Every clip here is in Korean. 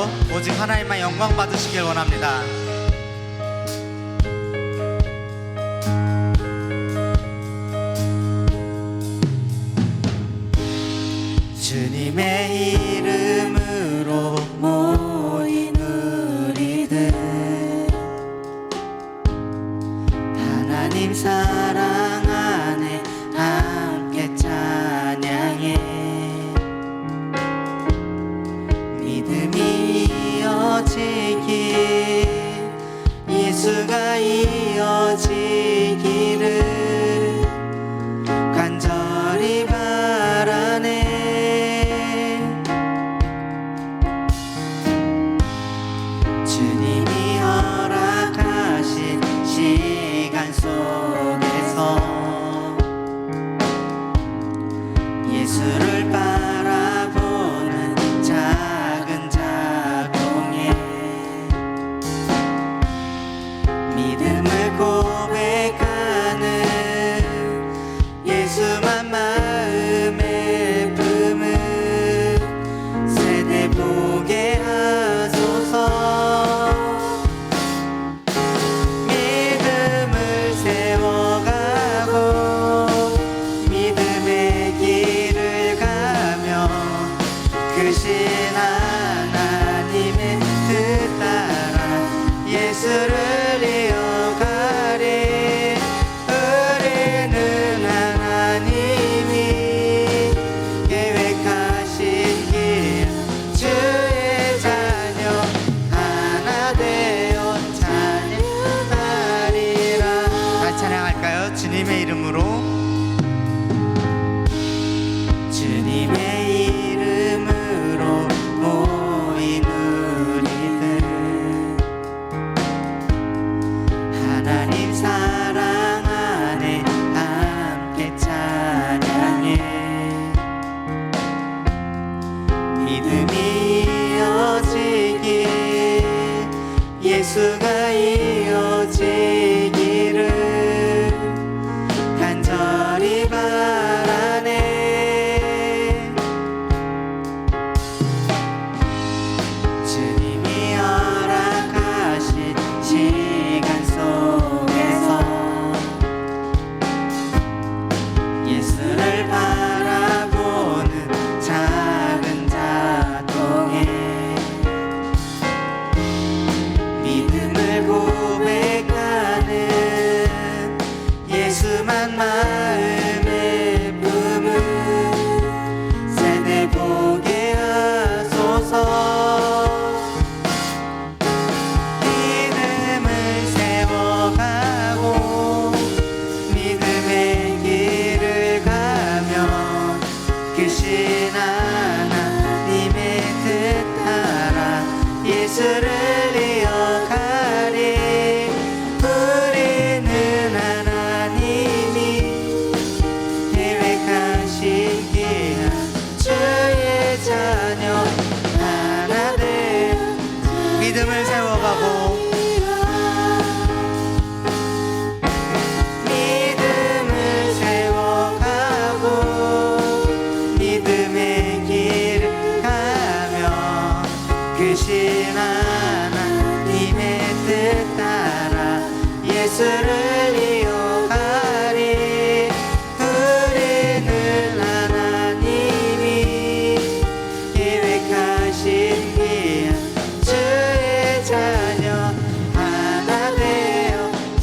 위해서 오직 하나님만 영광 받으시길 원합니다. 주님의 이름으로 모인 우리들, 하나님 사랑 안에 함께 찬양해. 믿음이 이어지길, 예수가 이어지기를 간절히 바라네. 주님이 허락하신 시간 속에서 예수를 바라보는 작은 작동에 믿음을 고백하는 예수만 마음에 품은 세대 보게 하소서. 믿음을 세워가고 믿음의 길을 가며 크신 하나님의 뜻 따라 예수를 이어가리. 우리는 하나님이 계획하신 길 주의 자녀 하나 되어 찬양하리라. 다시 찬양할까요? 주님의 이름으로. 주님의 이름으로 모인 우리들, 하나님 사랑 안에 함께 찬양해. 믿음이 이어지길, 예수가 이어지기를 간절히 바라네. 주님이 허락하신 시간 속에서 예수를 바라보는 작은 작동에 믿음을 고백하는 예수만 마음에 품은 세대 보게 하소서. 믿음을 세워가고 믿음의 길을 가며 크신 하나님의 뜻 따라 예수를 이어가리. 우리는 하나님이 계획하신 길 주의 자녀 하나 되어 믿음을 세워가고 믿음을 세워가고 믿음의 길을 가며 크신 하나님의 뜻 따라 예수를 이어가리. 우리는 하나님이 계획하신 길 주의 자녀 하나 되어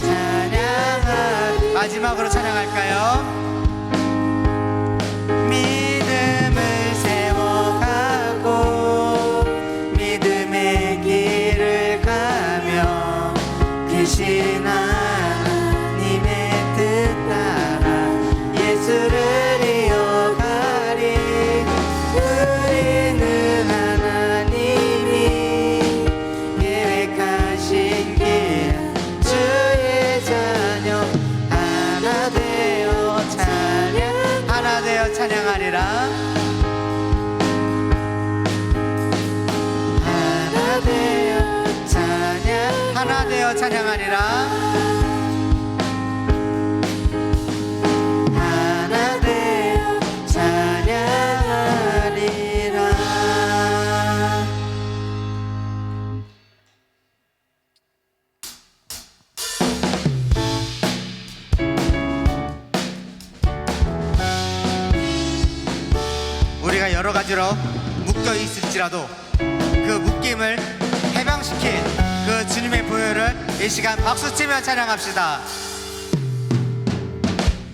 찬양하리. 마지막으로 찬양할까요? 믿음을 세워가고 믿음의 길을 가며 크신 하나님의 뜻 따라 예수를 이어가리. 우리는 하나님이 계획하신 길 주의 자녀 하나 되어 찬양하리라. 하나 되어 찬양하리라. 하나 되어 찬양하리라. 「 들어 묶여 있을지라도 그 묶임을 해방시킨 그 주님의 보혈을 이 시간 박수치며 찬양합시다.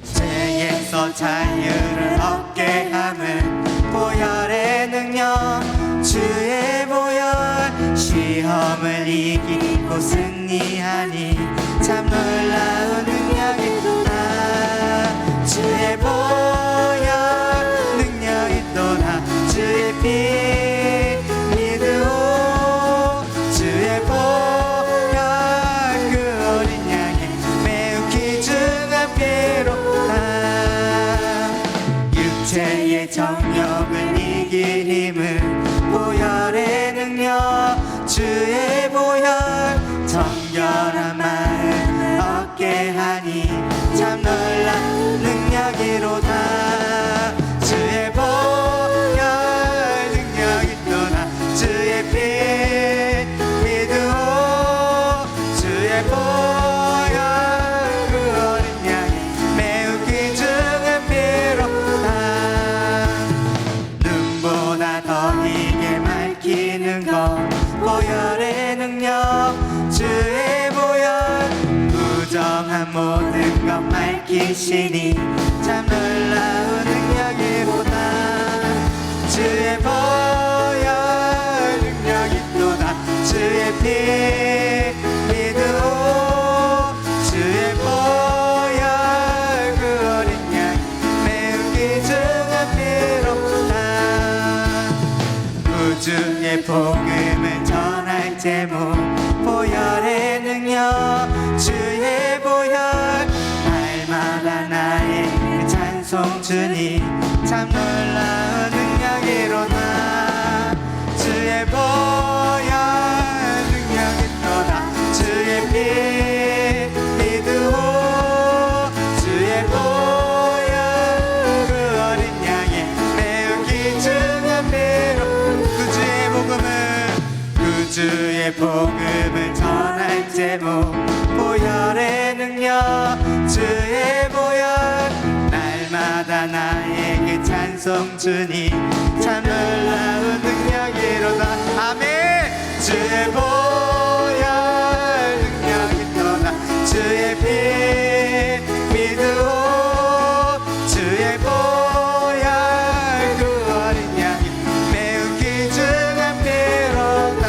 죄에서 자유를 얻게 함은 보혈의 능력, 주의 보혈. 시험을 이기고 승리하니 참 놀라운 능력이로다. 주의 보혈 능력이 또다. 주의 피 믿으오. 주의 보혈 그 어린 양의 매우 귀중한 피로다. 육체의 정욕을 이길 힘은 보혈의 능력, 주의 보혈. 정결한 마음을 얻게 하니 참 놀라운 능력이로다. 주의 보혈 능력이 또다. 주의 피 믿으오. 주의 보혈 그 어린 양의 매우 귀중한 피로다. 눈보다 더 이게 밝히는 것 보혈의 능력, 주의 보혈. 부정한 모든 것 밝히시니 참 놀라운 능력이로다. 주의 보혈 능력이 또다. 주의 피 믿으오. 주의 보혈 그 어린 양 매우 귀중한 피로다. 우주의 복음을 전할 제목 보혈의 능력, 주의 보혈. 날마다 나의 찬송 주니 참 놀라운 능력이로다. 주의 보혈 능력이 또다. 주의 피 믿으오. 주의 보혈 그 어린 양의 매우 귀중한 피로. 구주의 복음을 전할 제목 보혈의 능력, 주의 보혈. 날마다 나에게 찬송 주니 참 놀라운 능력이로다. 아멘. 주의 보혈 능력이 또다. 주의 피 믿으오. 주의 보혈 그 어린 양이 매우 귀중한 피로다.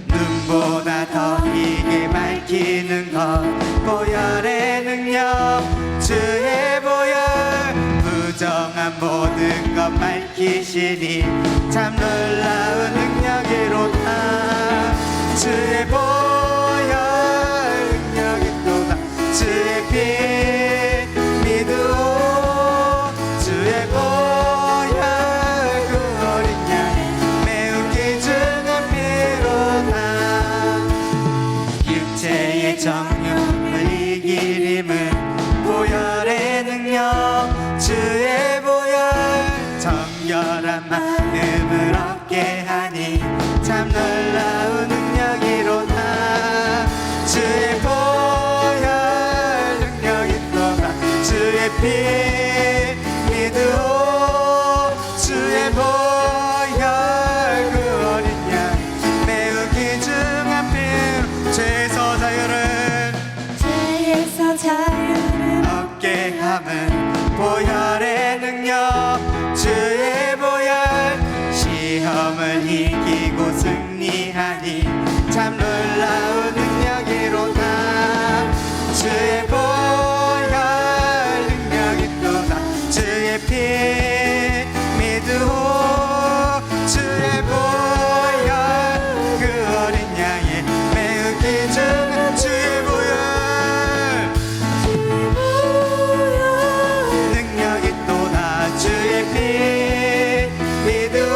눈보다 더 이게 밝히는 것 보혈의 능력, 주의 보혈. 부정한 모든 것 밝히시니 참 놀라운 능력이로다. 주의 보혈 능력이 또다. 주의 피 믿으오. 주의 보혈 그 어린 양의 매우 귀중한 피로다. 육체의 정욕을 이길 힘은 보혈의 능력, 주의 보혈. 정결한 마음을 얻게 하니 참 놀라운 능력이로다. 주의 보혈 능력이 또다. 주의 피 믿으오. 주의 보혈 그 어린 양 매우 귀중한 피. 죄에서 자유를 얻게 함은 보혈의 능력, 주의 보혈. 시험을 이기고 승리하니 참 놀라운 능력이로다. 주의 보혈 능력이 또다. 주의 피 믿으오. 주의 보혈 그 어린 양의 매우 귀중한 주의 보혈 능력이 또다. 주의 피 믿으오.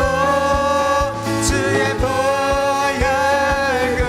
주의 보혈 그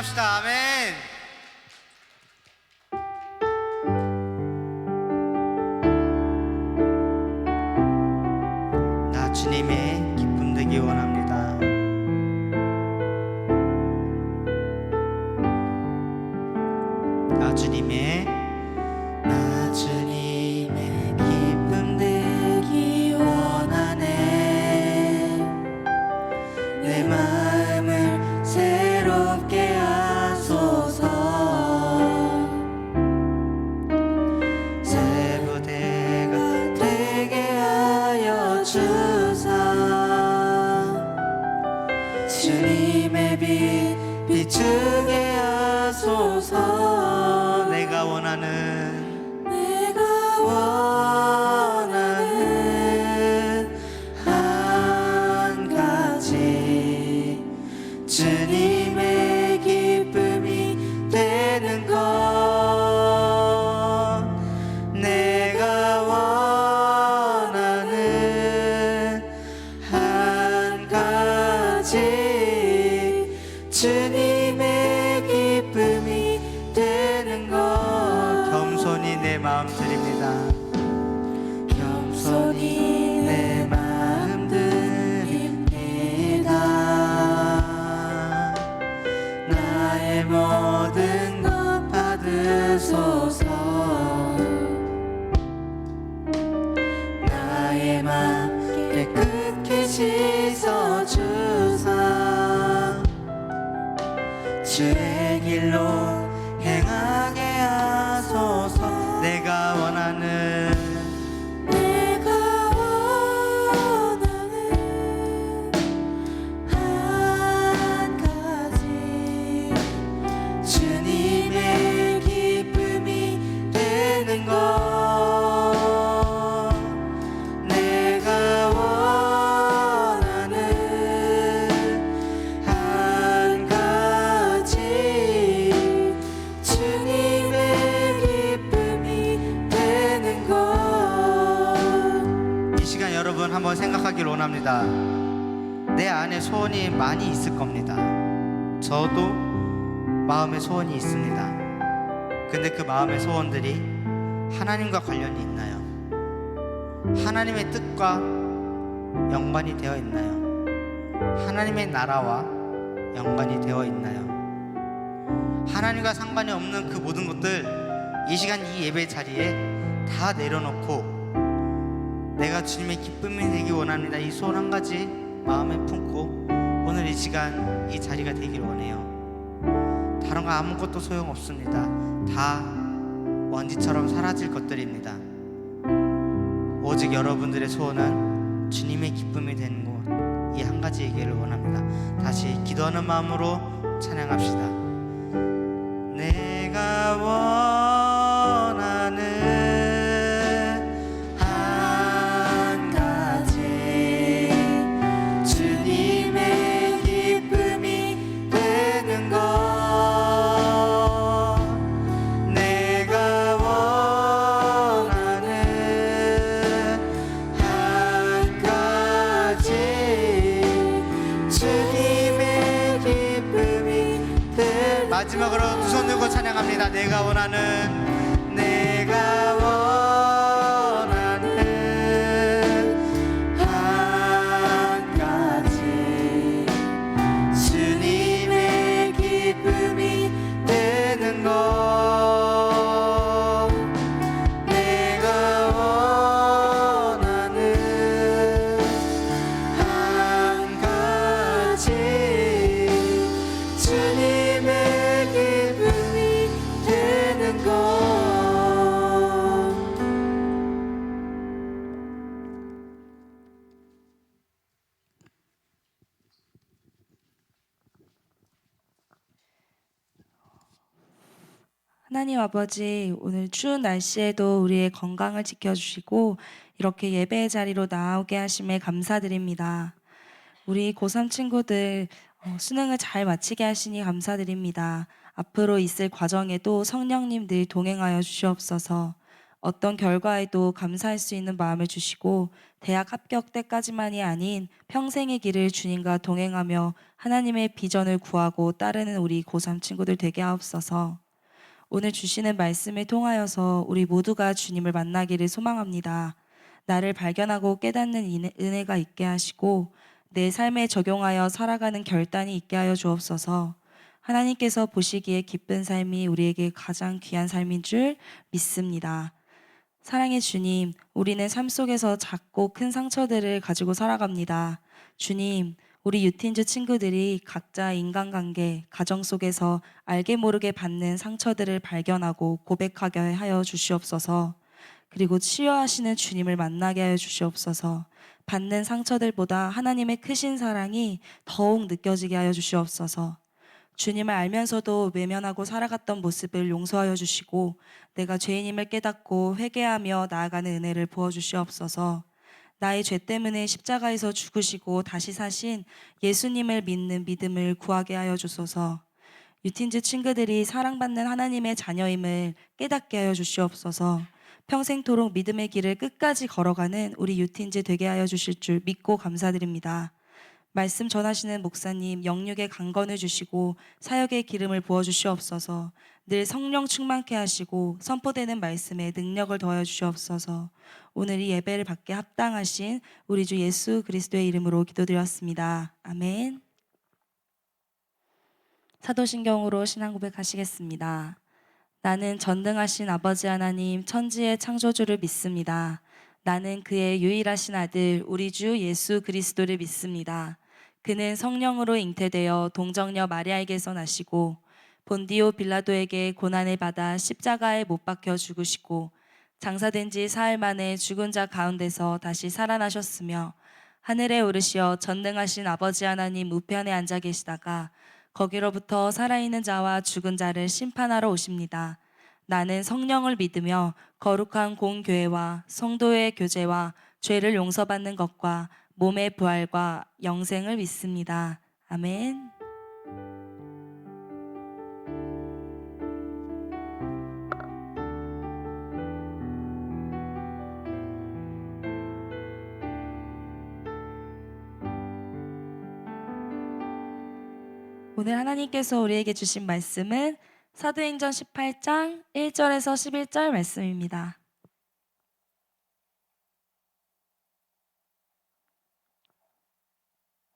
찬양합시다. 아멘. 나 주님의 기쁨 되기 원합니다. 나 주님의 기쁨 되기 원하네. 내 마음을 새롭게 하소서. 새 부대가 되게 하여 주사. 주님의 빛 비추게 하소서. 내가 원하는 한 가지, 주님의 기쁨이 되는 것. 내가 원하는 한 가지, 주님의 기쁨이 되는 것. 겸손히 내 마음 드립니다. 겸손히 내 마음 드립니다. 나의 모든 것 받으소서. 나의 맘 깨끗이 씻어주사. 주의 길로 행하게 하소서. 내가 원하는 한 가지, 주님의 기쁨이 되는 것. 내가 원하는 한 가지, 주님의 기쁨이 되는 것. 이 시간 여러분 한번 생각하길 원합니다. 내 안에 소원이 많이 있을 겁니다. 저도 마음에 소원이 있습니다. 근데 그 마음의 소원들이 하나님과 관련이 있나요? 하나님의 뜻과 연관이 되어 있나요? 하나님의 나라와 연관이 되어 있나요? 하나님과 상관이 없는 그 모든 것들 이 시간 이 예배 자리에 다 내려놓고 내가 주님의 기쁨이 되기 원합니다. 이 소원 한 가지 마음에 품고 오늘 이 시간 이 자리가 되길 원해요. 다른 거 아무것도 소용없습니다. 다 먼지처럼 사라질 것들입니다. 오직 여러분들의 소원은 주님의 기쁨이 되는 곳, 이 한 가지 얘기를 원합니다. 다시 기도하는 마음으로 찬양합시다. 내가 원하는 한 가지, 주님의 기쁨이 되는 것. 내가 원하는 한 가지, 주님의 기쁨이 되는. 마지막으로 두 손 들고 찬양합니다. 내가 원하는, 내가 원하는 한 가지, 주님의 기쁨이 되는 것. 내가 원하는 한 가지, 주님의 기쁨이 되는 것. 하나님 아버지, 오늘 추운 날씨에도 우리의 건강을 지켜주시고 이렇게 예배의 자리로 나오게 하심에 감사드립니다. 우리 고3 친구들 수능을 잘 마치게 하시니 감사드립니다. 앞으로 있을 과정에도 성령님 늘 동행하여 주시옵소서. 어떤 결과에도 감사할 수 있는 마음을 주시고 대학 합격 때까지만이 아닌 평생의 길을 주님과 동행하며 하나님의 비전을 구하고 따르는 우리 고3 친구들 되게 하옵소서. 오늘 주시는 말씀을 통하여서 우리 모두가 주님을 만나기를 소망합니다. 나를 발견하고 깨닫는 은혜가 있게 하시고 내 삶에 적용하여 살아가는 결단이 있게 하여 주옵소서. 하나님께서 보시기에 기쁜 삶이 우리에게 가장 귀한 삶인 줄 믿습니다. 사랑의 주님, 우리는 삶 속에서 작고 큰 상처들을 가지고 살아갑니다. 주님, 우리 유틴즈 친구들이 각자 인간관계, 가정 속에서 알게 모르게 받는 상처들을 발견하고 고백하게 하여 주시옵소서. 그리고 치유하시는 주님을 만나게 하여 주시옵소서. 받는 상처들보다 하나님의 크신 사랑이 더욱 느껴지게 하여 주시옵소서. 주님을 알면서도 외면하고 살아갔던 모습을 용서하여 주시고 내가 죄인임을 깨닫고 회개하며 나아가는 은혜를 부어주시옵소서. 나의 죄 때문에 십자가에서 죽으시고 다시 사신 예수님을 믿는 믿음을 구하게 하여 주소서. 유틴즈 친구들이 사랑받는 하나님의 자녀임을 깨닫게 하여 주시옵소서. 평생토록 믿음의 길을 끝까지 걸어가는 우리 유틴즈 되게 하여 주실 줄 믿고 감사드립니다. 말씀 전하시는 목사님 영육의 강건을 주시고 사역의 기름을 부어 주시옵소서. 늘 성령 충만케 하시고 선포되는 말씀에 능력을 더하여 주시옵소서. 오늘 이 예배를 받게 합당하신 우리 주 예수 그리스도의 이름으로 기도드렸습니다. 아멘. 사도신경으로 신앙 고백하시겠습니다. 나는 전능하신 아버지 하나님 천지의 창조주를 믿습니다. 나는 그의 유일하신 아들 우리 주 예수 그리스도를 믿습니다. 그는 성령으로 잉태되어 동정녀 마리아에게서 나시고 본디오 빌라도에게 고난을 받아 십자가에 못 박혀 죽으시고 장사된 지 사흘 만에 죽은 자 가운데서 다시 살아나셨으며 하늘에 오르시어 전능하신 아버지 하나님 우편에 앉아 계시다가 거기로부터 살아있는 자와 죽은 자를 심판하러 오십니다. 나는 성령을 믿으며 거룩한 공교회와 성도의 교제와 죄를 용서받는 것과 몸의 부활과 영생을 믿습니다. 아멘. 오늘 하나님께서 우리에게 주신 말씀은 사도행전 18장 1절에서 11절 말씀입니다.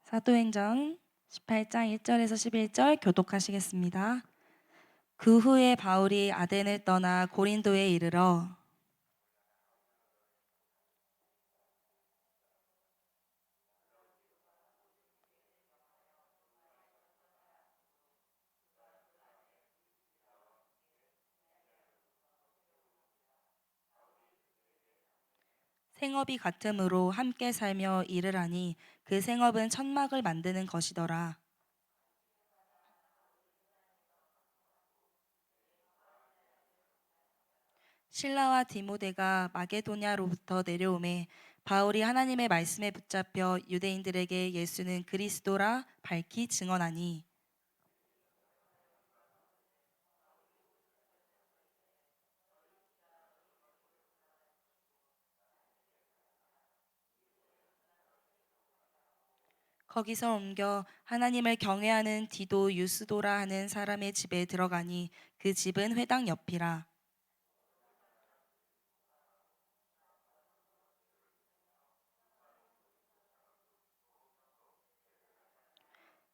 사도행전 18장 1절에서 11절 교독하시겠습니다. 그 후에 바울이 아덴을 떠나 고린도에 이르러 생업이 같음으로 함께 살며 일을 하니 그 생업은 천막을 만드는 것이더라. 실라와 디모데가 마게도냐로부터 내려오매 바울이 하나님의 말씀에 붙잡혀 유대인들에게 예수는 그리스도라 밝히 증언하니 거기서 옮겨 하나님을 경외하는 디도 유스도라 하는 사람의 집에 들어가니 그 집은 회당 옆이라.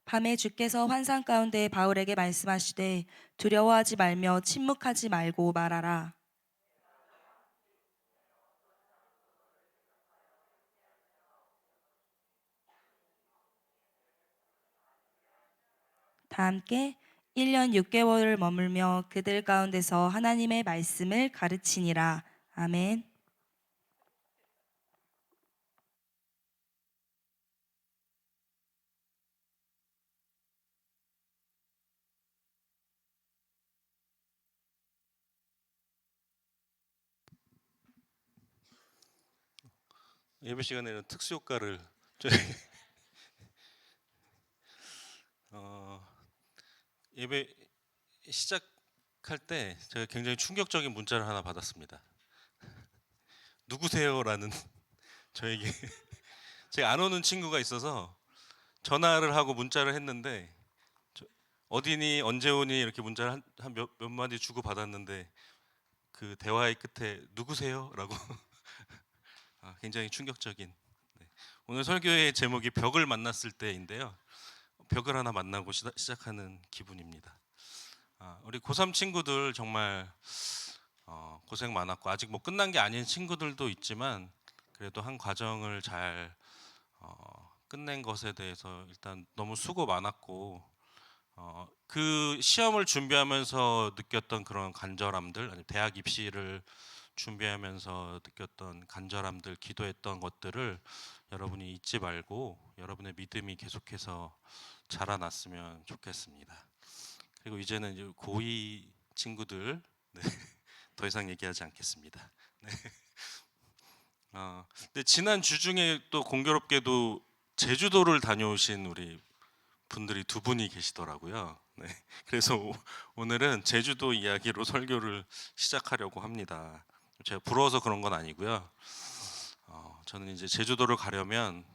밤에 주께서 환상 가운데 바울에게 말씀하시되 두려워하지 말며 침묵하지 말고 말하라. 다 함께 1년 6개월을 머물며 그들 가운데서 하나님의 말씀을 가르치니라. 아멘. 예배 시간에는 특수 효과를 저희 예배 시작할 때 제가 굉장히 충격적인 문자를 하나 받았습니다. 누구세요라는 저에게 제가 안 오는 친구가 있어서 전화를 하고 문자를 했는데 어디니 언제 오니 이렇게 문자를 한 몇 마디 주고 받았는데 그 대화의 끝에 누구세요라고 굉장히 충격적인. 네. 오늘 설교의 제목이 벽을 만났을 때인데요. 벽을 하나 만나고 시작하는 기분입니다. 우리 고3 친구들 정말 고생 많았고 아직 뭐 끝난 게 아닌 친구들도 있지만 그래도 한 과정을 잘 끝낸 것에 대해서 일단 너무 수고 많았고 그 시험을 준비하면서 느꼈던 그런 간절함들, 아니 대학 입시를 준비하면서 느꼈던 간절함들, 기도했던 것들을 여러분이 잊지 말고 여러분의 믿음이 계속해서 자라났으면 좋겠습니다. 그리고 이제는 이제 고2 친구들, 네, 더 이상 얘기하지 않겠습니다. 네. 근데 지난 주 중에 또 공교롭게도 제주도를 다녀오신 우리 분들이 두 분이 계시더라고요. 네. 그래서 오늘은 제주도 이야기로 설교를 시작하려고 합니다. 제가 부러워서 그런 건 아니고요. 저는 이제 제주도를 가려면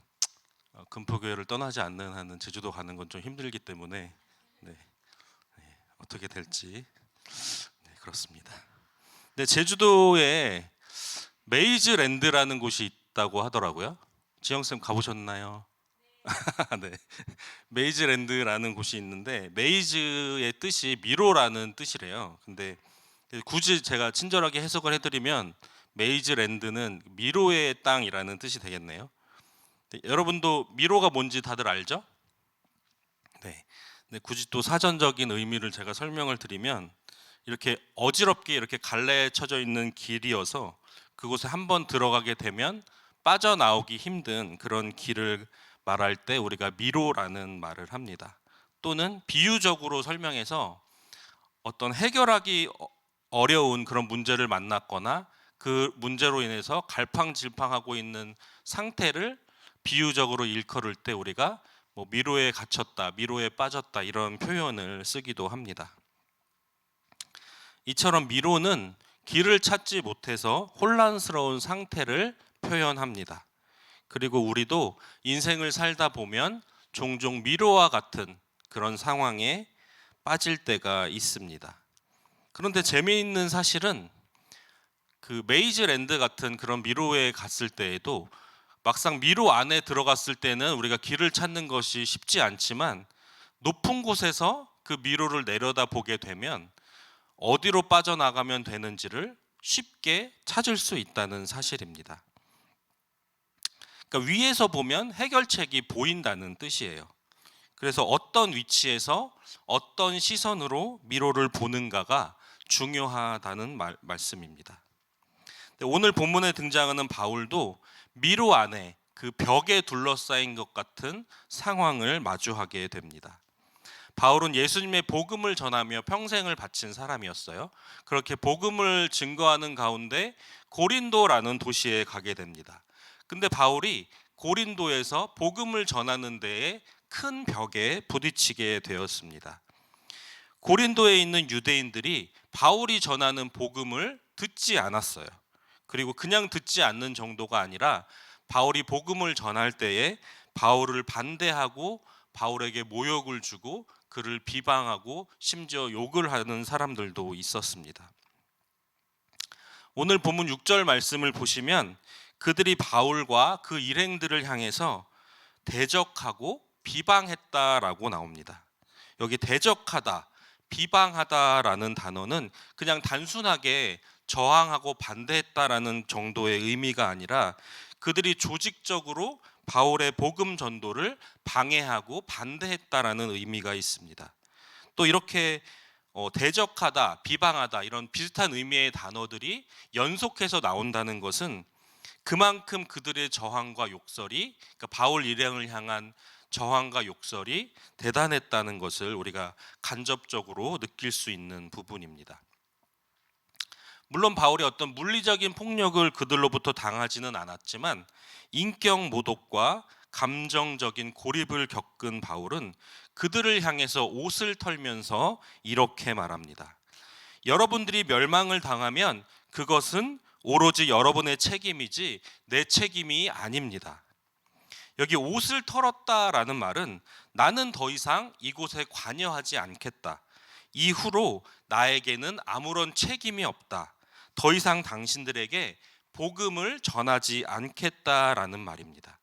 금포교회를 떠나지 않는 한은 제주도 가는 건 좀 힘들기 때문에 네. 어떻게 될지 네, 그렇습니다. 근데 제주도에 메이즈랜드라는 곳이 있다고 하더라고요. 지영 쌤 가보셨나요? 네. 메이즈랜드라는 곳이 있는데 메이즈의 뜻이 미로라는 뜻이래요. 근데 굳이 제가 친절하게 해석을 해드리면 메이즈랜드는 미로의 땅이라는 뜻이 되겠네요. 네, 여러분도 미로가 뭔지 다들 알죠? 네. 근데 굳이 또 사전적인 의미를 제가 설명을 드리면 이렇게 어지럽게 이렇게 갈래 쳐져 있는 길이어서 그곳에 한번 들어가게 되면 빠져나오기 힘든 그런 길을 말할 때 우리가 미로라는 말을 합니다. 또는 비유적으로 설명해서 어떤 해결하기 어려운 그런 문제를 만났거나 그 문제로 인해서 갈팡질팡하고 있는 상태를 비유적으로 일컬을 때 우리가 뭐 미로에 갇혔다, 미로에 빠졌다 이런 표현을 쓰기도 합니다. 이처럼 미로는 길을 찾지 못해서 혼란스러운 상태를 표현합니다. 그리고 우리도 인생을 살다 보면 종종 미로와 같은 그런 상황에 빠질 때가 있습니다. 그런데 재미있는 사실은 그 메이즈랜드 같은 그런 미로에 갔을 때에도 막상 미로 안에 들어갔을 때는 우리가 길을 찾는 것이 쉽지 않지만 높은 곳에서 그 미로를 내려다 보게 되면 어디로 빠져나가면 되는지를 쉽게 찾을 수 있다는 사실입니다. 그러니까 위에서 보면 해결책이 보인다는 뜻이에요. 그래서 어떤 위치에서 어떤 시선으로 미로를 보는가가 중요하다는 말씀입니다. 오늘 본문에 등장하는 바울도 미로 안에 그 벽에 둘러싸인 것 같은 상황을 마주하게 됩니다. 바울은 예수님의 복음을 전하며 평생을 바친 사람이었어요. 그렇게 복음을 증거하는 가운데 고린도라는 도시에 가게 됩니다. 근데 바울이 고린도에서 복음을 전하는 데에 큰 벽에 부딪히게 되었습니다. 고린도에 있는 유대인들이 바울이 전하는 복음을 듣지 않았어요. 그리고 그냥 듣지 않는 정도가 아니라 바울이 복음을 전할 때에 바울을 반대하고 바울에게 모욕을 주고 그를 비방하고 심지어 욕을 하는 사람들도 있었습니다. 오늘 본문 6절 말씀을 보시면 그들이 바울과 그 일행들을 향해서 대적하고 비방했다라고 나옵니다. 여기 대적하다, 비방하다라는 단어는 그냥 단순하게 저항하고 반대했다라는 정도의 의미가 아니라 그들이 조직적으로 바울의 복음 전도를 방해하고 반대했다라는 의미가 있습니다. 또 이렇게 대적하다, 비방하다 이런 비슷한 의미의 단어들이 연속해서 나온다는 것은 그만큼 그들의 저항과 욕설이, 그러니까 바울 일행을 향한 저항과 욕설이 대단했다는 것을 우리가 간접적으로 느낄 수 있는 부분입니다. 물론 바울이 어떤 물리적인 폭력을 그들로부터 당하지는 않았지만 인격 모독과 감정적인 고립을 겪은 바울은 그들을 향해서 옷을 털면서 이렇게 말합니다. 여러분들이 멸망을 당하면 그것은 오로지 여러분의 책임이지 내 책임이 아닙니다. 여기 옷을 털었다라는 말은 나는 더 이상 이곳에 관여하지 않겠다. 이후로 나에게는 아무런 책임이 없다. 더 이상 당신들에게 복음을 전하지 않겠다라는 말입니다.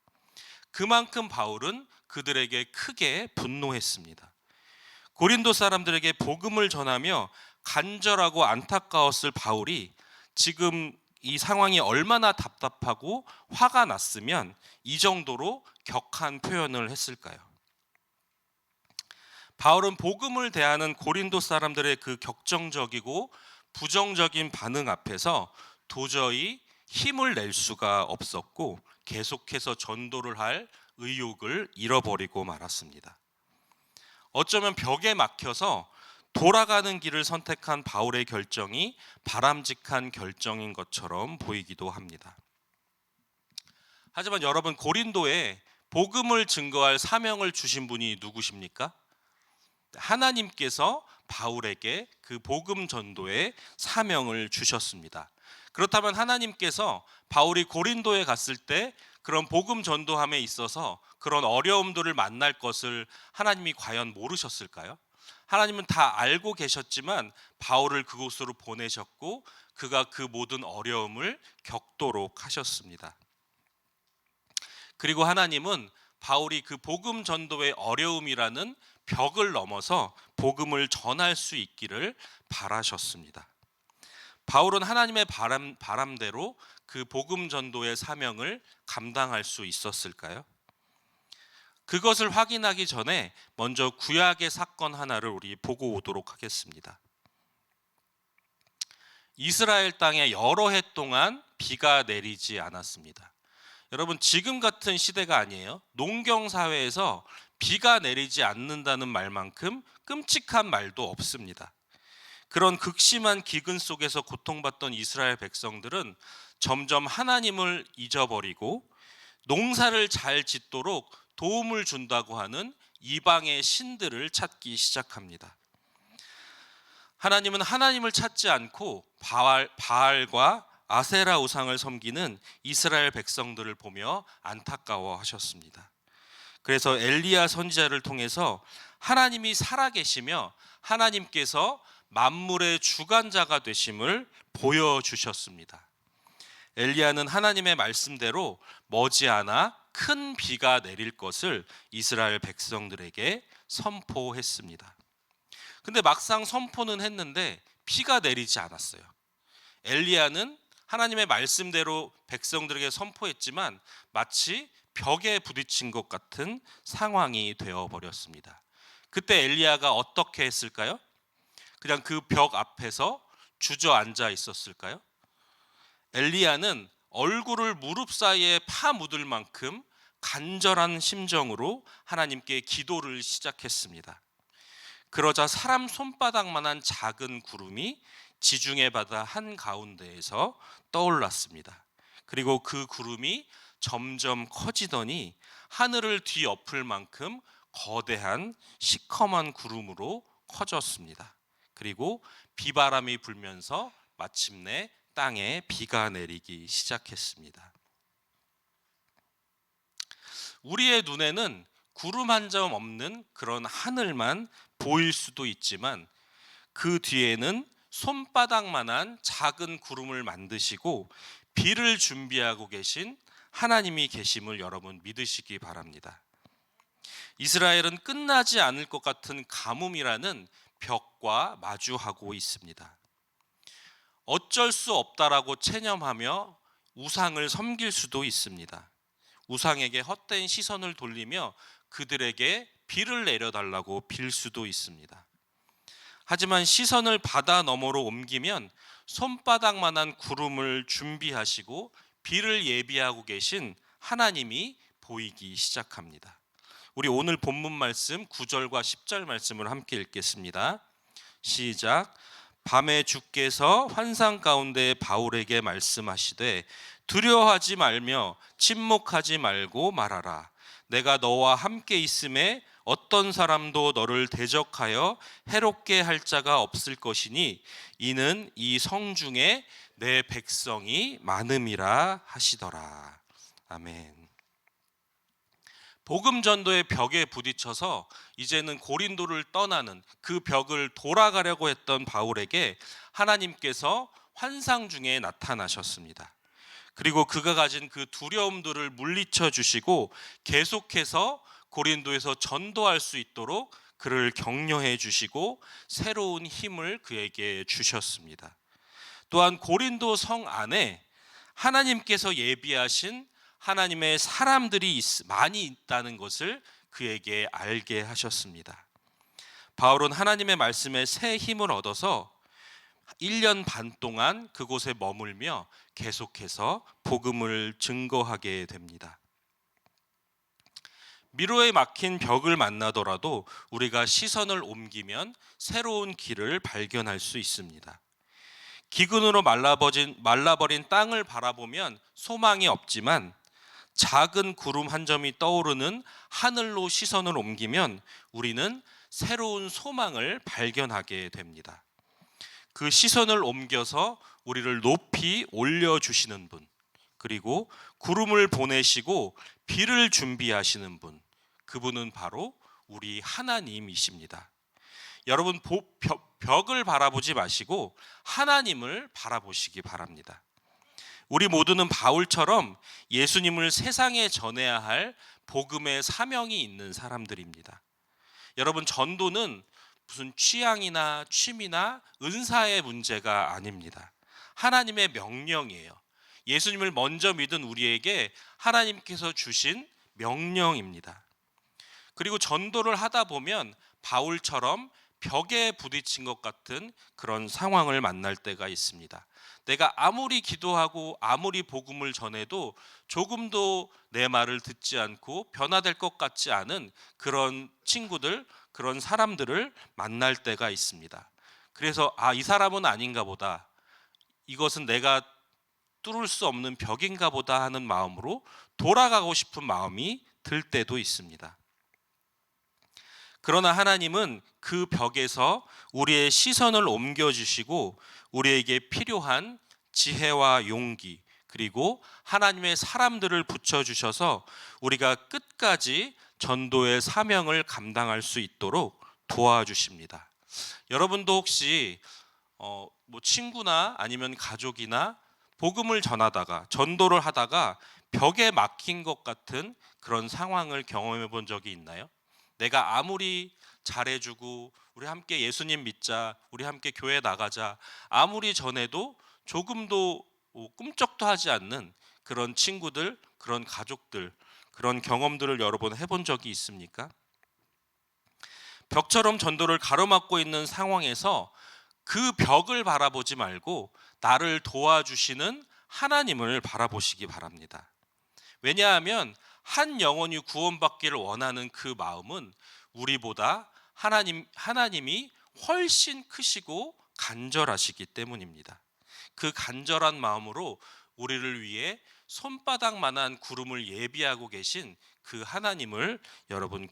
그만큼 바울은 그들에게 크게 분노했습니다. 고린도 사람들에게 복음을 전하며 간절하고 안타까웠을 바울이 지금 이 상황이 얼마나 답답하고 화가 났으면 이 정도로 격한 표현을 했을까요? 바울은 복음을 대하는 고린도 사람들의 그 격정적이고 부정적인 반응 앞에서 도저히 힘을 낼 수가 없었고 계속해서 전도를 할 의욕을 잃어버리고 말았습니다. 어쩌면 벽에 막혀서 돌아가는 길을 선택한 바울의 결정이 바람직한 결정인 것처럼 보이기도 합니다. 하지만 여러분, 고린도에 복음을 증거할 사명을 주신 분이 누구십니까? 하나님께서 바울에게 그 복음 전도의 사명을 주셨습니다. 그렇다면 하나님께서 바울이 고린도에 갔을 때 그런 복음 전도함에 있어서 그런 어려움들을 만날 것을 하나님이 과연 모르셨을까요? 하나님은 다 알고 계셨지만 바울을 그곳으로 보내셨고 그가 그 모든 어려움을 겪도록 하셨습니다. 그리고 하나님은 바울이 그 복음 전도의 어려움이라는 벽을 넘어서 복음을 전할 수 있기를 바라셨습니다. 바울은 하나님의 바람대로 그 복음 전도의 사명을 감당할 수 있었을까요? 그것을 확인하기 전에 먼저 구약의 사건 하나를 우리 보고 오도록 하겠습니다. 이스라엘 땅에 여러 해 동안 비가 내리지 않았습니다. 여러분, 지금 같은 시대가 아니에요. 농경 사회에서 비가 내리지 않는다는 말만큼 끔찍한 말도 없습니다. 그런 극심한 기근 속에서 고통받던 이스라엘 백성들은 점점 하나님을 잊어버리고 농사를 잘 짓도록 도움을 준다고 하는 이방의 신들을 찾기 시작합니다. 하나님은 하나님을 찾지 않고 바알과 아세라 우상을 섬기는 이스라엘 백성들을 보며 안타까워하셨습니다. 그래서 엘리야 선지자를 통해서 하나님이 살아계시며 하나님께서 만물의 주관자가 되심을 보여주셨습니다. 엘리야는 하나님의 말씀대로 머지않아 큰 비가 내릴 것을 이스라엘 백성들에게 선포했습니다. 근데 막상 선포는 했는데 비가 내리지 않았어요. 엘리야는 하나님의 말씀대로 백성들에게 선포했지만 마치 벽에 부딪힌 것 같은 상황이 되어버렸습니다. 그때 엘리야가 어떻게 했을까요? 그냥 그 벽 앞에서 주저앉아 있었을까요? 엘리야는 얼굴을 무릎 사이에 파묻을 만큼 간절한 심정으로 하나님께 기도를 시작했습니다. 그러자 사람 손바닥만한 작은 구름이 지중해 바다 한가운데에서 떠올랐습니다. 그리고 그 구름이 점점 커지더니 하늘을 뒤엎을 만큼 거대한 시커먼 구름으로 커졌습니다. 그리고 비바람이 불면서 마침내 땅에 비가 내리기 시작했습니다. 우리의 눈에는 구름 한 점 없는 그런 하늘만 보일 수도 있지만 그 뒤에는 손바닥만한 작은 구름을 만드시고 비를 준비하고 계신 하나님이 계심을 여러분 믿으시기 바랍니다. 이스라엘은 끝나지 않을 것 같은 가뭄이라는 벽과 마주하고 있습니다. 어쩔 수 없다라고 체념하며 우상을 섬길 수도 있습니다. 우상에게 헛된 시선을 돌리며 그들에게 비를 내려달라고 빌 수도 있습니다. 하지만 시선을 바다 너머로 옮기면 손바닥만한 구름을 준비하시고 비를 예비하고 계신 하나님이 보이기 시작합니다. 우리 오늘 본문 말씀 9절과 10절 말씀을 함께 읽겠습니다. 시작. 밤에 주께서 환상 가운데 바울에게 말씀하시되 두려워하지 말며 침묵하지 말고 말하라. 내가 너와 함께 있음에 어떤 사람도 너를 대적하여 해롭게 할 자가 없을 것이니 이는 이 성중에 내 백성이 많음이라 하시더라. 아멘. 복음 전도의 벽에 부딪혀서 이제는 고린도를 떠나는 그 벽을 돌아가려고 했던 바울에게 하나님께서 환상 중에 나타나셨습니다. 그리고 그가 가진 그 두려움들을 물리쳐 주시고 계속해서 고린도에서 전도할 수 있도록 그를 격려해 주시고 새로운 힘을 그에게 주셨습니다. 또한 고린도 성 안에 하나님께서 예비하신 하나님의 사람들이 많이 있다는 것을 그에게 알게 하셨습니다. 바울은 하나님의 말씀에 새 힘을 얻어서 1년 반 동안 그곳에 머물며 계속해서 복음을 증거하게 됩니다. 미로에 막힌 벽을 만나더라도 우리가 시선을 옮기면 새로운 길을 발견할 수 있습니다. 기근으로 말라버린 땅을 바라보면 소망이 없지만 작은 구름 한 점이 떠오르는 하늘로 시선을 옮기면 우리는 새로운 소망을 발견하게 됩니다. 그 시선을 옮겨서 우리를 높이 올려주시는 분, 그리고 구름을 보내시고 비를 준비하시는 분, 그분은 바로 우리 하나님이십니다. 여러분, 벽을 바라보지 마시고 하나님을 바라보시기 바랍니다. 우리 모두는 바울처럼 예수님을 세상에 전해야 할 복음의 사명이 있는 사람들입니다. 여러분, 전도는 무슨 취향이나 취미나 은사의 문제가 아닙니다. 하나님의 명령이에요. 예수님을 먼저 믿은 우리에게 하나님께서 주신 명령입니다. 그리고 전도를 하다 보면 바울처럼 벽에 부딪힌 것 같은 그런 상황을 만날 때가 있습니다. 내가 아무리 기도하고 아무리 복음을 전해도 조금도 내 말을 듣지 않고 변화될 것 같지 않은 그런 친구들, 그런 사람들을 만날 때가 있습니다. 그래서 이 사람은 아닌가 보다, 이것은 내가 뚫을 수 없는 벽인가 보다 하는 마음으로 돌아가고 싶은 마음이 들 때도 있습니다. 그러나 하나님은 그 벽에서 우리의 시선을 옮겨주시고 우리에게 필요한 지혜와 용기, 그리고 하나님의 사람들을 붙여주셔서 우리가 끝까지 전도의 사명을 감당할 수 있도록 도와주십니다. 여러분도 혹시 친구나 아니면 가족이나 복음을 전하다가 전도를 하다가 벽에 막힌 것 같은 그런 상황을 경험해 본 적이 있나요? 내가 아무리 잘해주고 우리 함께 예수님 믿자, 우리 함께 교회 나가자 아무리 전해도 조금도 꿈쩍도 하지 않는 그런 친구들, 그런 가족들, 그런 경험들을 여러 번 해본 적이 있습니까? 벽처럼 전도를 가로막고 있는 상황에서 그 벽을 바라보지 말고 나를 도와주시는 하나님을 바라보시기 바랍니다. 왜냐하면 한 영혼이 구원받기를 원하는 그 마음은 우리보다 하나님이 훨씬 크시고 간절하시기 때문입니다. 그 간절한 마음으로 우리를 위해 손바닥만한 구름을 예비하고 계신 그 하나님을 여러분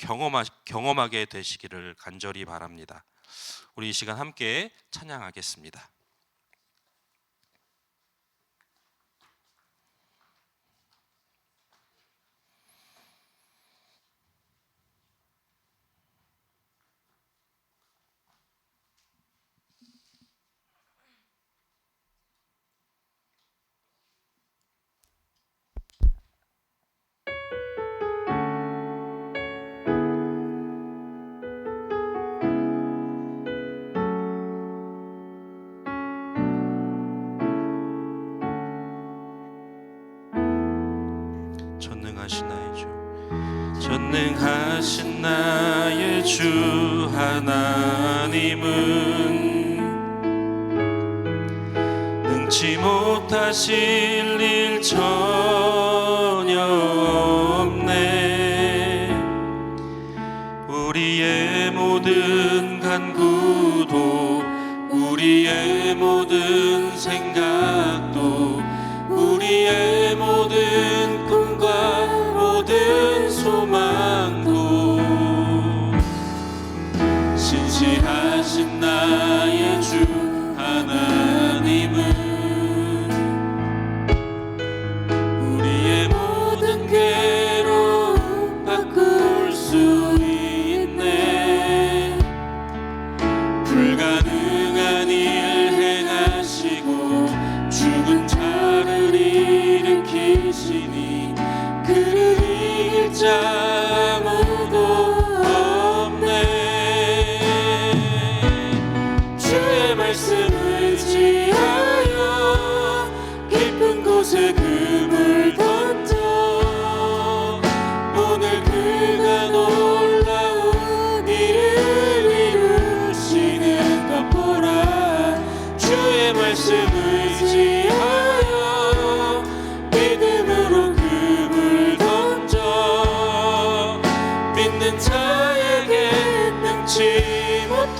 경험하게 되시기를 간절히 바랍니다. 우리 이 시간 함께 찬양하겠습니다. 전능하신 나의 주 하나님은 능치 못하실 일 전혀 없네. 우리의 모든 간구도 우리의 모든 생각도 우리의 모든 꿈과 모든 소망도 신실하신 나의 주 하나님은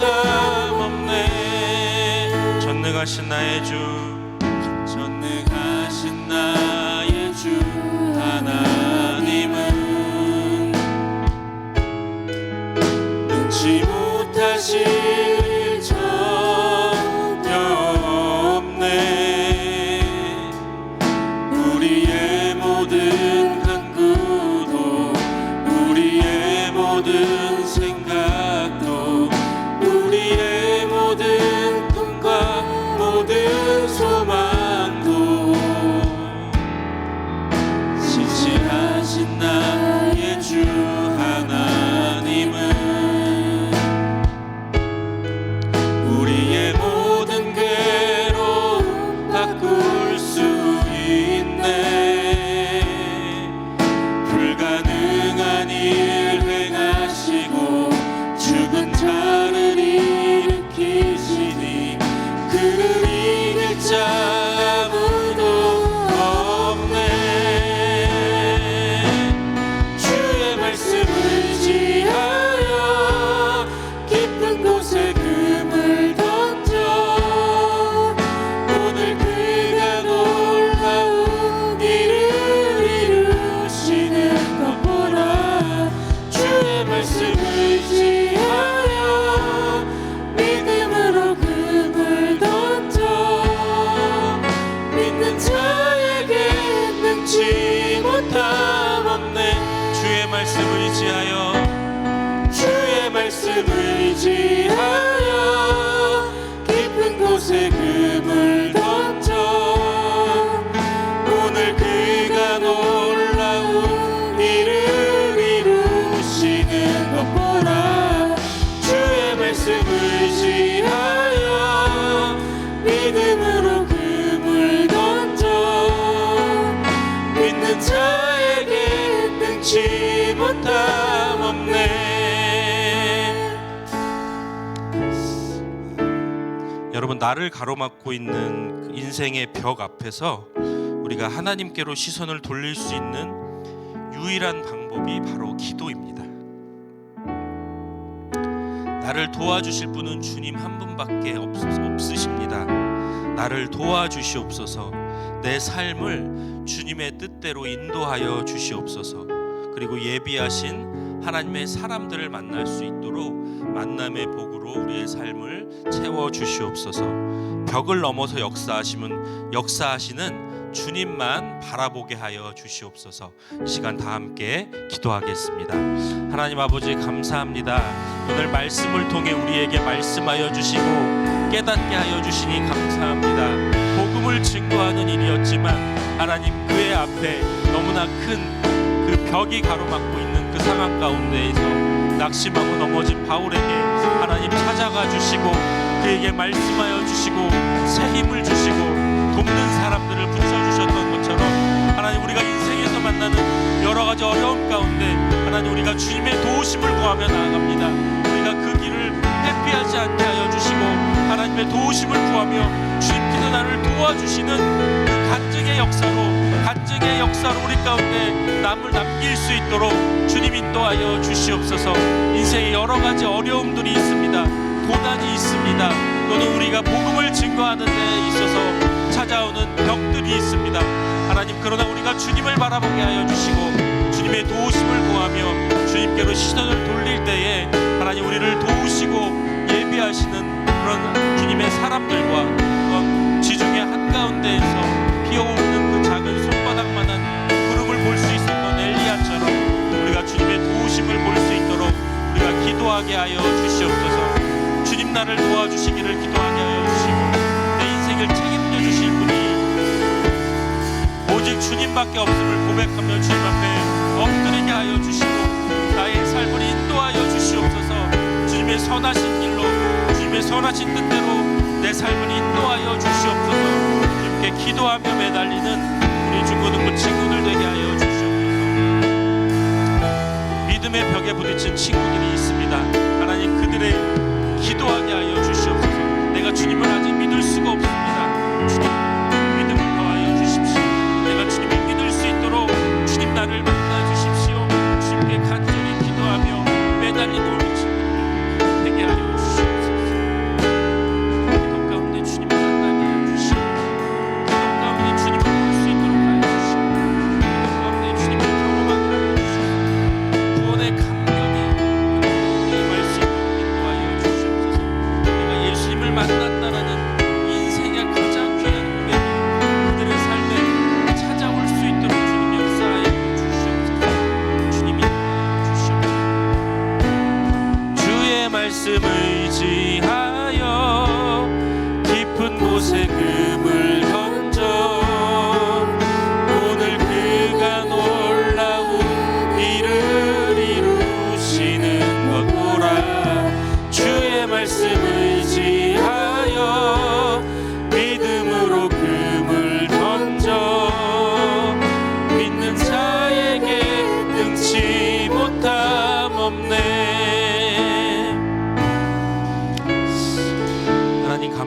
못함없네. 전능하신 나의 주, 전능하신 나의 주 하나님은 능치 못하실 일 전혀 없네. 우리의 모든 간구도, 우리의 모든 생각도, 우리의 모든 꿈과 모든 소망도 신실하신 나의 주 하나님은 우리의 모든 괴로움 바꿀 수 있네. 불가능한 일 행하시고 죽은 자를 일으키시니 그를 이길 자 아무도 없네. 주의 말씀을 의지하여 깊은 곳에 금을 던져 오늘 그가 놀라운 일을 이루시는 것 보라. 주의 말씀을 의지하여 믿음으로 금을 던져 믿는 자에게 능치 못함 없네. 주의 말씀을 의지하여, 주의 말씀을 의지하여 깊은 곳에 금을 던져 오늘 그가 놀라운 일을 이루시는 것 보라. 주의 말씀을 의지하여 믿음으로 금을 던져 믿는 자에게 능치 못함 없네. 여러분, 나를 가로막고 있는 그 인생의 벽 앞에서 우리가 하나님께로 시선을 돌릴 수 있는 유일한 방법이 바로 기도입니다. 나를 도와주실 분은 주님 한 분밖에 없으십니다. 나를 도와주시옵소서. 내 삶을 주님의 뜻대로 인도하여 주시옵소서. 그리고 예비하신 하나님의 사람들을 만날 수 있도록 만남의 복으로 우리의 삶을 채워 주시옵소서. 벽을 넘어서 역사하시는 주님만 바라보게 하여 주시옵소서. 이 시간 다 함께 기도하겠습니다. 하나님 아버지, 감사합니다. 오늘 말씀을 통해 우리에게 말씀하여 주시고 깨닫게 하여 주시니 감사합니다. 복음을 증거하는 일이었지만 하나님, 그의 앞에 너무나 큰 그 벽이 가로막고 있는 그 상황 가운데에서 낙심하고 넘어진 바울에게 하나님 찾아가 주시고 그에게 말씀하여 주시고 새 힘을 주시고 돕는 사람들을 붙여주셨던 것처럼 하나님, 우리가 인생에서 만나는 여러 가지 어려움 가운데 하나님, 우리가 주님의 도우심을 구하며 나아갑니다. 우리가 그 길을 회피하지 않게 하여 주시고 하나님의 도우심을 구하며 주님께서 나를 도와주시는 그 간증의 역사로 우리 가운데 남을 남길 수 있도록 주님 인도하여 주시옵소서. 인생에 여러 가지 어려움들이 있습니다. 고난이 있습니다. 또는 우리가 복음을 증거하는 데 있어서 찾아오는 벽들이 있습니다. 하나님, 그러나 우리가 주님을 바라보게 하여 주시고 주님의 도우심을 구하며 주님께로 시선을 돌릴 때에 하나님, 우리를 도우시고 예비하시는 그런 주님의 사람들과 지중해 한가운데에서 피어오르는 그 작은 손바닥만한 구름을 볼 수 있었던 엘리야처럼 우리가 주님의 도우심을 볼 수 있도록 우리가 기도하게 하여 주시옵소서. 주님, 나를 도와주시기를 기도하게 하여 주시고 내 인생을 책임져 주실 분이 오직 주님밖에 없음을 고백하며 주님 앞에 엎드리게 하여 주시고 나의 삶을 인도하여 주시옵소서. 주님의 선하신 길로, 주님의 선하신 뜻대로 내 삶을 인도하여 주시옵소서. 주님께 기도하며 매달리는 우리 중고등부 친구들 되게 하여 주시옵소서. 믿음의 벽에 부딪힌 친구들이 있습니다. 하나님, 그들의 기도하게 하여 주시옵소서. 내가 주님을 아직 믿을 수가 없습니다. 주님, 믿음을 더하여 주십시오. 내가 주님을 믿을 수 있도록 주님, 나를 만나 주십시오. 주님께 간절히 기도하며 매달리는 우리 친구들 되게 하여 주시옵소서.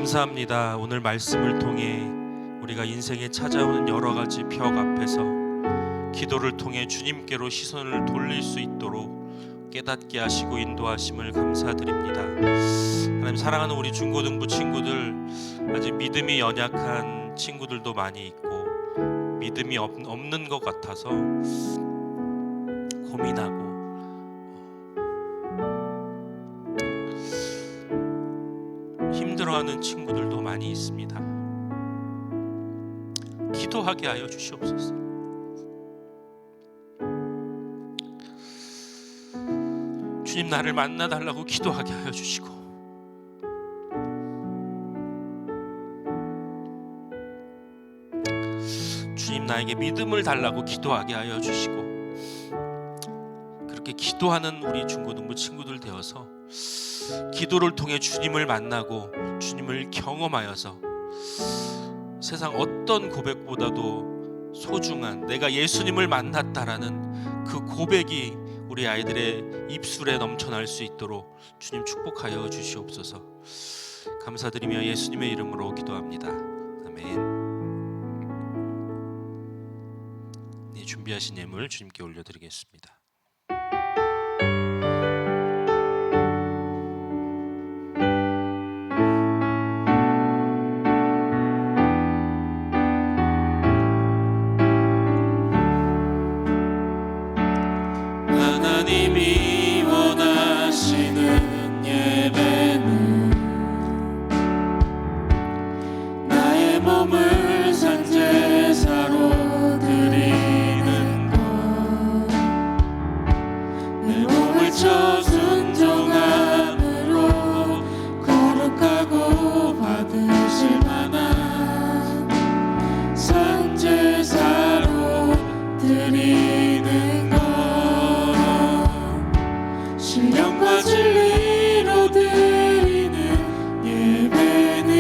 감사합니다. 오늘 말씀을 통해 우리가 인생에 찾아오는 여러 가지 벽 앞에서 기도를 통해 주님께로 시선을 돌릴 수 있도록 깨닫게 하시고 인도하심을 감사드립니다. 하나님, 사랑하는 우리 중고등부 친구들, 아직 믿음이 연약한 친구들도 많이 있고 믿음이 없는 것 같아서 고민하고 힘들어하는 친구들도 많이 있습니다. 기도하게 하여 주시옵소서. 주님, 나를 만나달라고 기도하게 하여 주시고, 주님, 나에게 믿음을 달라고 기도하게 하여 주시고, 그렇게 기도하는 우리 중고등부 친구들 되어서 기도를 통해 주님을 만나고 주님을 경험하여서 세상 어떤 고백보다도 소중한 내가 예수님을 만났다라는 그 고백이 우리 아이들의 입술에 넘쳐날 수 있도록 주님 축복하여 주시옵소서. 감사드리며 예수님의 이름으로 기도합니다. 아멘. 네, 준비하신 예물 주님께 올려드리겠습니다. 하나님이 원하시는 예배는 나의 몸을 산제사로 드리는 것, 내 몸을 쳐 순종함으로 거룩하고 받으실 만한 산제사로 드리는 것, 신령과 진리로 드리는 예배는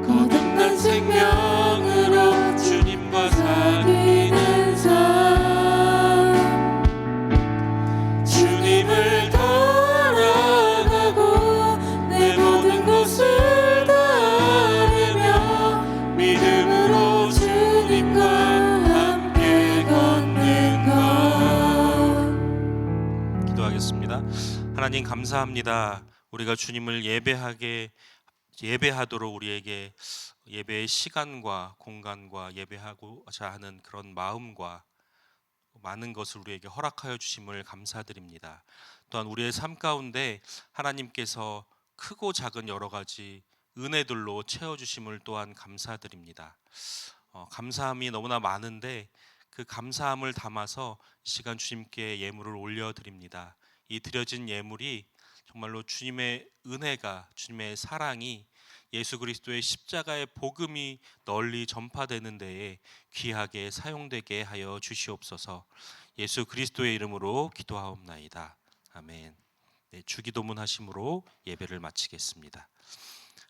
거듭난 생명으로 주님과 사귀는 삶, 주님을 따라가고 내 모든 것을 다하며 믿음으로 주님과 함께 걷는 것. 기도하겠습니다. 하나님, 감사합니다. 우리가 주님을 예배하도록 우리에게 예배의 시간과 공간과 예배하고자 하는 그런 마음과 많은 것을 우리에게 허락하여 주심을 감사드립니다. 또한 우리의 삶 가운데 하나님께서 크고 작은 여러 가지 은혜들로 채워주심을 또한 감사드립니다. 감사함이 너무나 많은데 그 감사함을 담아서 이 시간 주님께 예물을 올려드립니다. 이 드려진 예물이 정말로 주님의 은혜가, 주님의 사랑이, 예수 그리스도의 십자가의 복음이 널리 전파되는 데에 귀하게 사용되게 하여 주시옵소서. 예수 그리스도의 이름으로 기도하옵나이다. 아멘. 네, 주기도문 하심으로 예배를 마치겠습니다.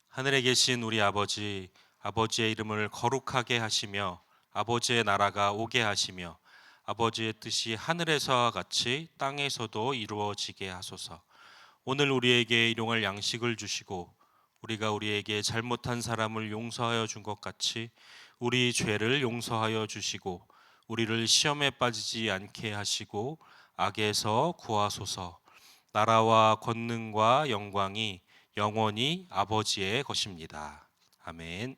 하늘에 계신 우리 아버지, 아버지의 이름을 거룩하게 하시며 아버지의 나라가 오게 하시며 아버지의 뜻이 하늘에서와 같이 땅에서도 이루어지게 하소서. 오늘 우리에게 일용할 양식을 주시고 우리가 우리에게 잘못한 사람을 용서하여 준 것 같이 우리 죄를 용서하여 주시고 우리를 시험에 빠지지 않게 하시고 악에서 구하소서. 나라와 권능과 영광이 영원히 아버지의 것입니다. 아멘.